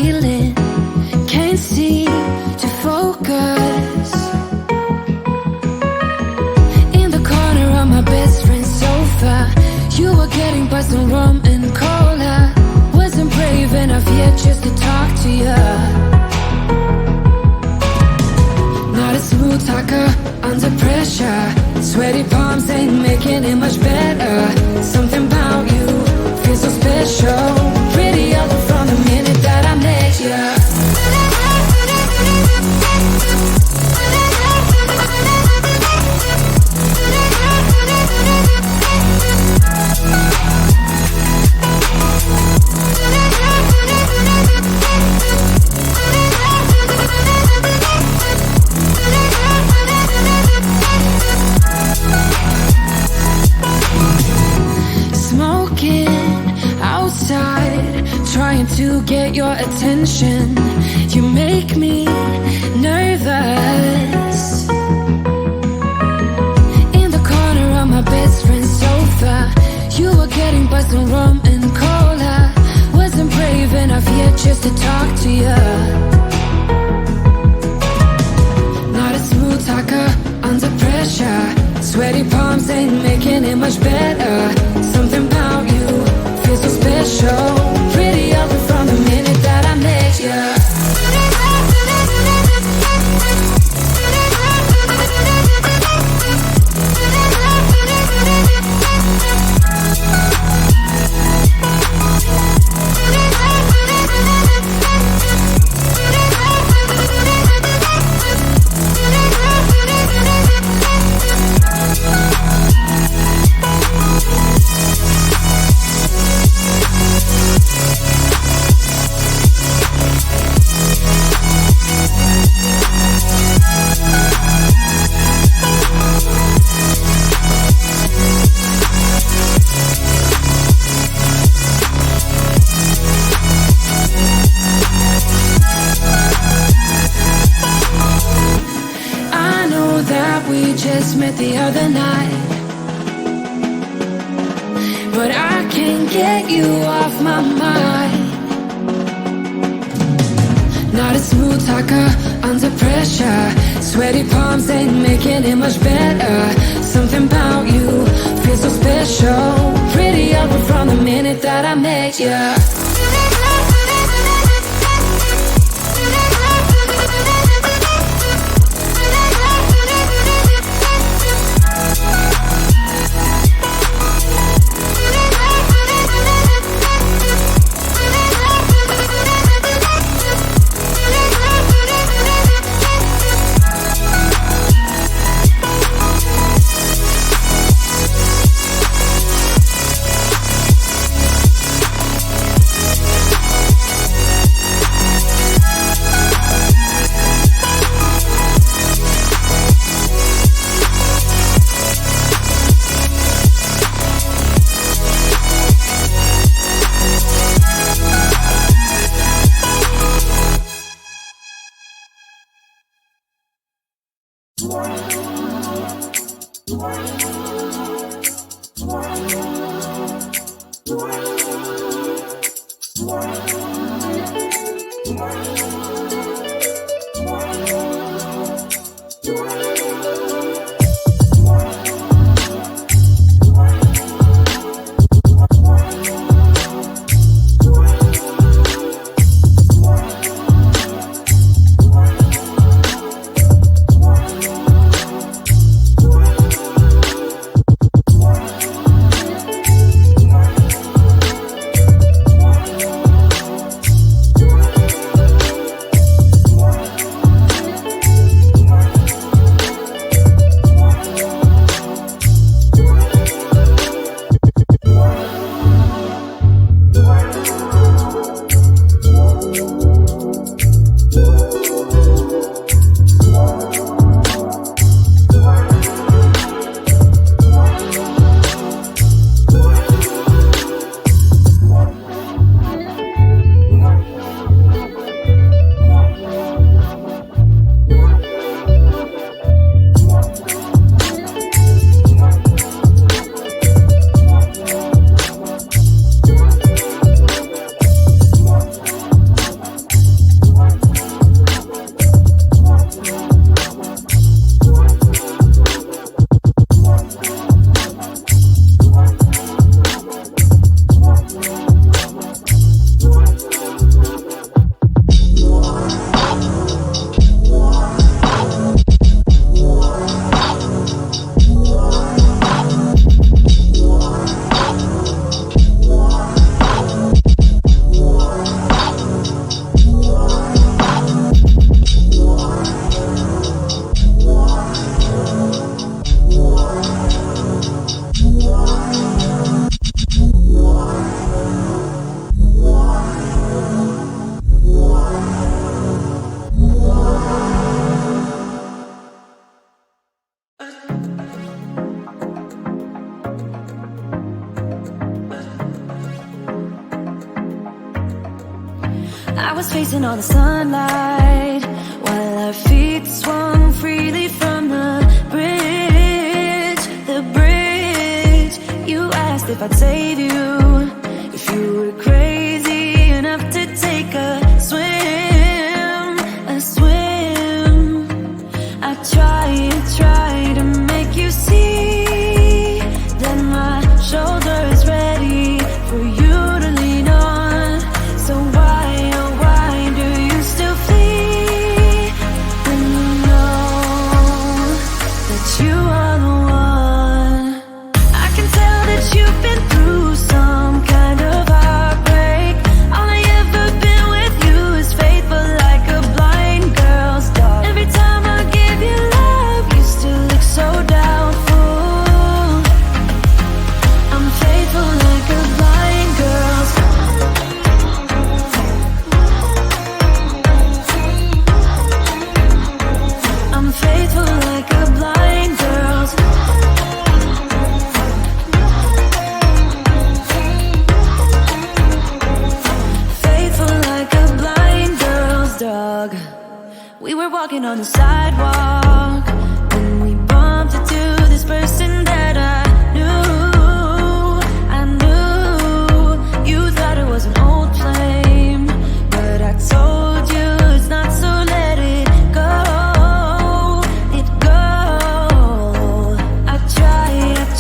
feeling, can't seem to focus. In the corner of my best friend's sofa, you were getting by some rum and cola. Wasn't brave enough yet just to talk to you. Not a smooth talker under pressure. Sweaty palms ain't making it much better. Something about you feels so special. Pretty up from the minute that I met you. Trying to get your attention, you make me nervous. In the corner of my best friend's sofa, you were getting by some rum and cola. Wasn't brave enough yet just to talk to you. Not a smooth talker under pressure. Sweaty palms ain't making it much better. Something about you feels so special. Pretty up from the minute that I met you. Met the other night, but I can't get you off my mind. Not a smooth talker under pressure. Sweaty palms ain't making it much better. Something about you feels so special. Pretty up from the minute that I met you. was facing all the sunlight while our feet swung freely from the bridge. The bridge. You asked if I'd save you, if you were crazy enough to take a swim, a swim. I try to make you see that my shoulder is ready for you to lean on. So why, oh why do you still flee when you know that you are the one? I can tell that you've been through some kind of heartbreak. All I ever been with you is faithful like a blind girl's dog. Every time I give you love, you still look so doubtful. I'm faithful like a blind girl's dog. I'm faithful like a blind girl's dog. Faithful like a blind girl's dog. We were walking on the sidewalk when we bumped into this person that I knew. I knew you thought it was an old flame, but I told you it's not, so let it go. It go. I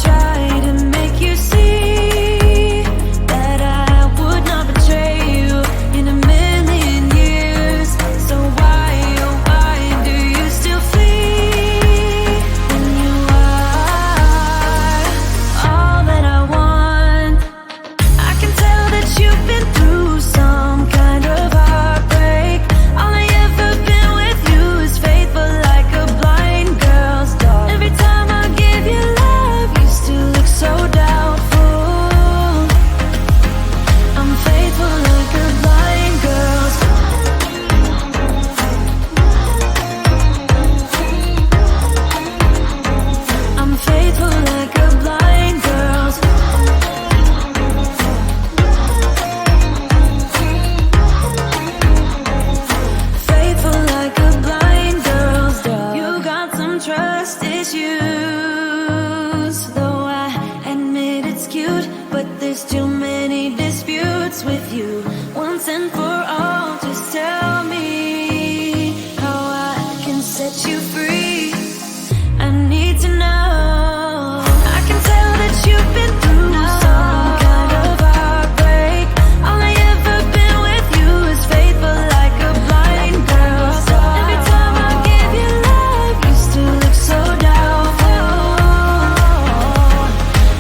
try to make you see that I would not betray you in a million years. So why, oh why do you still flee when you are all that I want? I can tell that you've been through some kind of heartbreak. All I ever been with you is faithful like a blind girl's dog. Every time I give you love, you still look so doubtful. I'm faithful like a blind girl's dog. I'm faithful like a blind girl's dog. Faithful like a blind girl's dog. You got some trust issues, though I admit it's cute, but there's too many disputes with you. Once and for all, just tell me how I can set you free. I need to know. I can tell that you've been through some kind of heartbreak. All I ever been with you is faithful like a blind girl's dog. Every time I give you love, you still look so doubtful.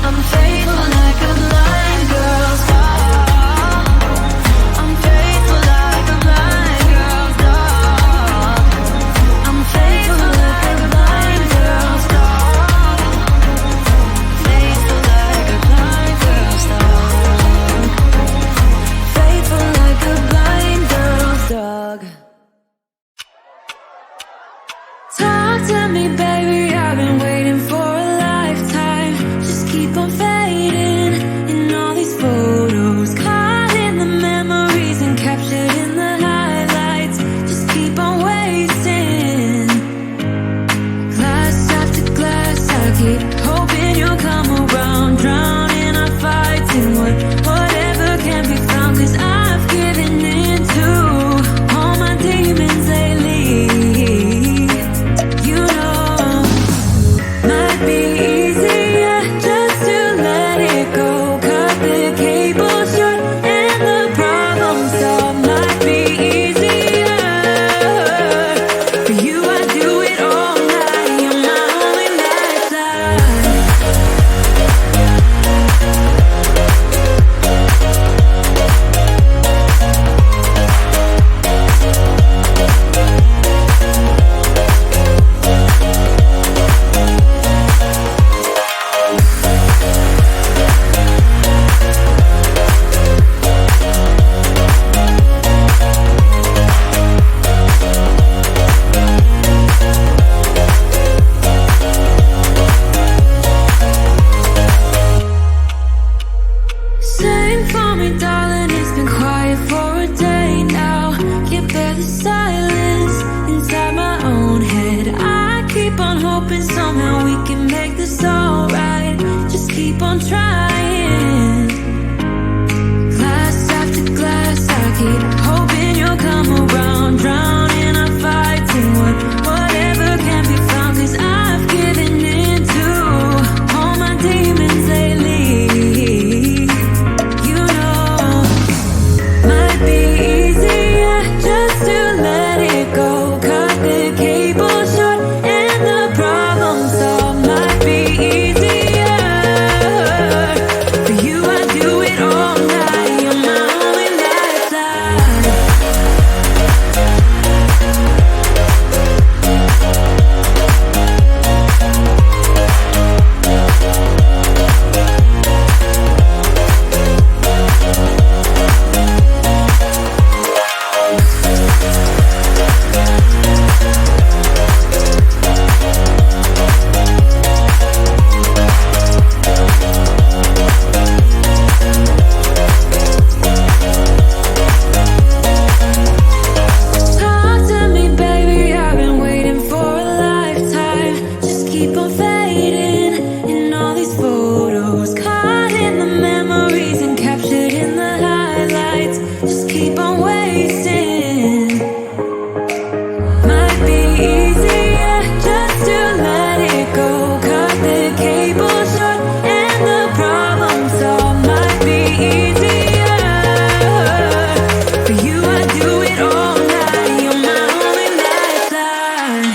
I'm faithful like a blind girl's dog. I'm faithful like a blind girl's dog. I'm faithful like a blind girl's dog. Faithful like a blind girl's dog. Faithful like a blind girl's dog. Talk to me, baby, I've been waiting for a lifetime. Just keep on fading in all these photos, caught in the memories and captured in the highlights. Just keep on wasting. Glass after glass, I keep hoping you'll come around, drowning our fights in whatever can be found. 'Cause I've given in to all my demons lately. You know keep on trying. Glass after glass, I keep hoping you'll come around. Drown in our fights and whatever can be found. 'Cause I've given in to all my demons lately. You know, might be easier just to let it go. Cut the cable short and the problem solved. Might be easier for you. I do it all night. You're my only lifeline. Talk to me, baby, I've been waiting for a lifetime. Just keep on fading in all these photos. Caught in the memories and captured in the highlights. Just keep on wasting. Might be easier just to let it go. Cut the cable short and the problem solved. Might be easier for you. I do it all night. You're my only lifeline.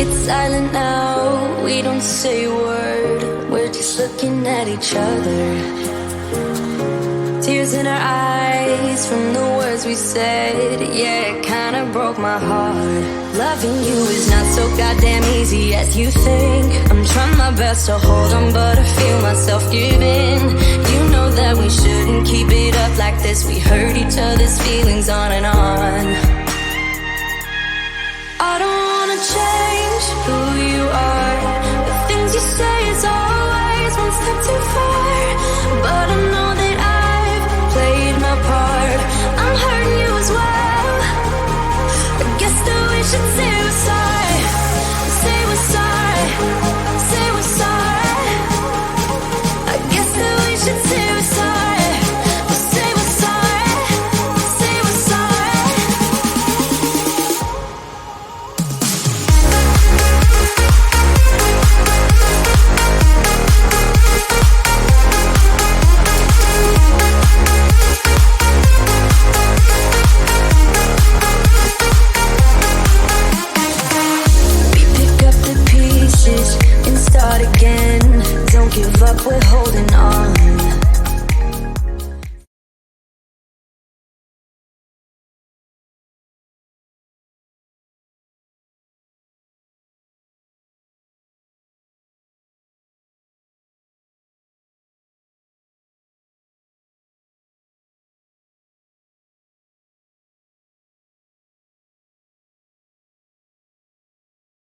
It's silent now, we don't say a word. We're just looking at each other. Tears in our eyes from the words we said. Yeah, it kinda broke my heart. Loving you is not so goddamn easy as you think. I'm trying my best to hold on, but I feel myself giving. You know that we shouldn't keep it up like this. We hurt each other's feelings on and on.